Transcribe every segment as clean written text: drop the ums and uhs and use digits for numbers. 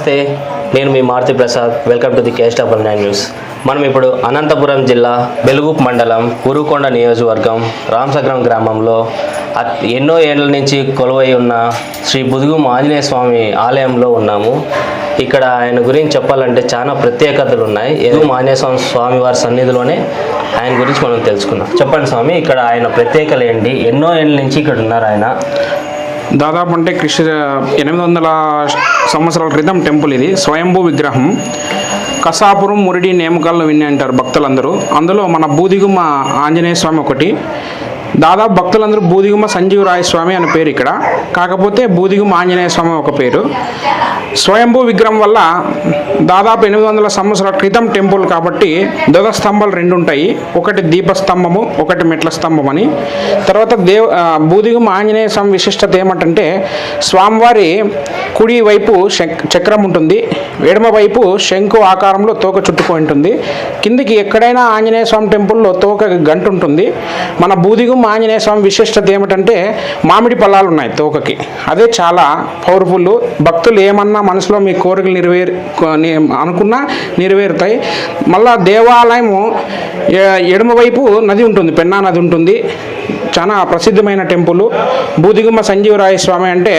నమస్తే, నేను మీ Maruthi Prasad. Welcome to the KSW9 news. మనం ఇప్పుడు అనంతపురం జిల్లా బెలుగుప్ మండలం ఉరుకొండ నియోజకవర్గం రామసగ్రం గ్రామంలో ఎన్నో ఏళ్ల నుంచి కొలువై ఉన్న శ్రీ బుదుగుం ఆంజనేయ స్వామి ఆలయంలో ఉన్నాము. ఇక్కడ ఆయన గురించి చెప్పాలంటే చాలా ప్రత్యేకతలు ఉన్నాయి. బుదుగుం ఆంజనేయ స్వామి వారి సన్నిధిలోనే ఆయన గురించి మనం తెలుసుకుందాం. చెప్పండి స్వామి, ఇక్కడ ఆయన ప్రత్యేకతలు ఏంటి? ఎన్నో ఏళ్ళ నుంచి ఇక్కడ ఉన్నారు ఆయన? దాదాపు అంటే 800 సంవత్సరాల క్రితం టెంపుల్ ఇది. స్వయంభూ విగ్రహం. కసాపురం మురిడి నేమకాలను విని అంటారు భక్తులందరూ. అందులో మన బూదిగుమ్మ ఆంజనేయ స్వామి ఒకటి. దాదాపు భక్తులందరూ బూదిగుమ్మ సంజీవరాయ స్వామి అని పేరు ఇక్కడ. కాకపోతే బూదిగుమ్మ ఆంజనేయ స్వామి ఒక పేరు. స్వయంభూ విగ్రహం వల్ల దాదాపు 800 సంవత్సరాల క్రితం టెంపుల్ కాబట్టి ధ్వజస్తంభాలు 2 ఉంటాయి. ఒకటి దీపస్తంభము, ఒకటి మెట్ల స్తంభం అని. తర్వాత బూదిగుమ్మ ఆంజనేయ స్వామి విశిష్టత ఏమంటే స్వామివారి కుడి వైపు చక్రం ఉంటుంది, ఎడమ వైపు శంకు ఆకారంలో తోక చుట్టుకొని ఉంటుంది. కిందికి ఎక్కడైనా ఆంజనేయ స్వామి టెంపుల్లో తోక గంట ఉంటుంది. మన బూదిగుమ్మ ఆంజనేయ స్వామి విశిష్టత ఏమిటంటే మామిడి పళ్ళాలు ఉన్నాయి తోకకి. అదే చాలా పవర్ఫుల్. భక్తులు ఏమన్నా మనసులో మీ కోరికలు అనుకున్నా నెరవేరుతాయి. మళ్ళా దేవాలయము ఎడమ వైపు నది ఉంటుంది, పెన్నా నది ఉంటుంది. చాలా ప్రసిద్ధమైన టెంపుల్ బూదిగుమ్మ సంజీవరాయ స్వామి అంటే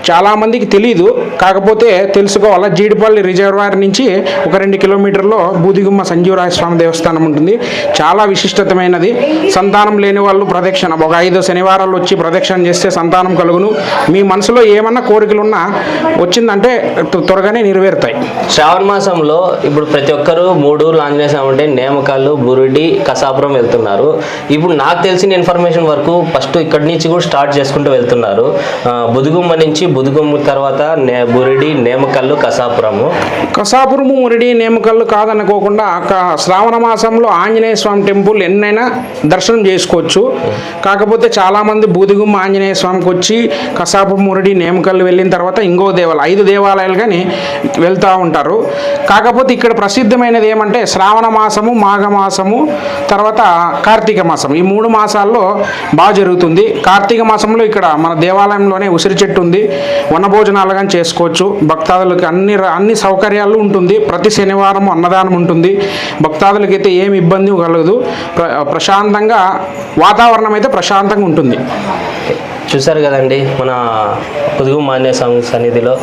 చాలామందికి తెలీదు. కాకపోతే తెలుసుకోవాలా. జీడిపల్లి రిజర్వాయర్ నుంచి ఒక 2 కిలోమీటర్లో బూదిగుమ్మ సంజీవరాయ స్వామి దేవస్థానం ఉంటుంది. చాలా విశిష్టతమైనది. సంతానం లేని వాళ్ళు ప్రదక్షిణ ఒక 5 శనివారాలు వచ్చి ప్రదక్షిణ చేస్తే సంతానం కలుగును. మీ మనసులో ఏమన్నా కోరికలున్నా వచ్చిందంటే త్వరగానే నెరవేరుతాయి. శ్రావణ మాసంలో ఇప్పుడు ప్రతి ఒక్కరు 3 ఊర్లు ఆంజనేయ స్వామి అంటే నేమకాళ్ళు, బురుడి, కసాపురం వెళ్తున్నారు. ఇప్పుడు నాకు తెలిసిన ఇన్ఫర్మేషన్ వరకు ఫస్ట్ ఇక్కడి నుంచి కూడా స్టార్ట్ చేసుకుంటూ వెళ్తున్నారు. బుదుగుమ్మ నుంచి బుదుగుమ్మ తర్వాత బురిడి, నేమకల్లు, కసాపురము, మురిడి, నేమకల్లు కాదనుకోకుండా శ్రావణ మాసంలో ఆంజనేయ స్వామి టెంపుల్ ఎన్నైనా దర్శనం చేసుకోవచ్చు. కాకపోతే చాలామంది బూదిగుమ్మ ఆంజనేయ స్వామికి వచ్చి కసాపురం, మురిడి, నేమకల్లు వెళ్ళిన తర్వాత ఇంకో 5 దేవాలయాలు కానీ వెళ్తూ ఉంటారు. కాకపోతే ఇక్కడ ప్రసిద్ధమైనది ఏమంటే శ్రావణ మాసము, మాఘమాసము, తర్వాత కార్తీక మాసం. ఈ 3 మాసాల్లో బాగా జరుగుతుంది. కార్తీక మాసంలో ఇక్కడ మన దేవాలయంలోనే ఉసిరి చెట్టు ఉంది. వనభోజనాలు కానీ చేసుకోవచ్చు. భక్తాదులకి అన్ని సౌకర్యాలు ఉంటుంది. ప్రతి శనివారం అన్నదానం ఉంటుంది. భక్తాదులకైతే ఏమి ఇబ్బంది కలగదు. ప్రశాంతంగా వాతావరణం అయితే ప్రశాంతంగా ఉంటుంది. చూశారు కదండి, మన బుదుగుమ్మ ఆంజనేయ స్వామి సన్నిధిలో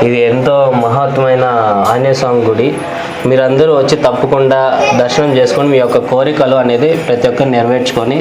ఇది ఎంతో మహత్వమైన ఆంజనేయ స్వామి గుడి. మీరందరూ వచ్చి తప్పకుండా దర్శనం చేసుకొని మీ యొక్క కోరికలు అనేది ప్రతి ఒక్కరు నెరవేర్చుకొని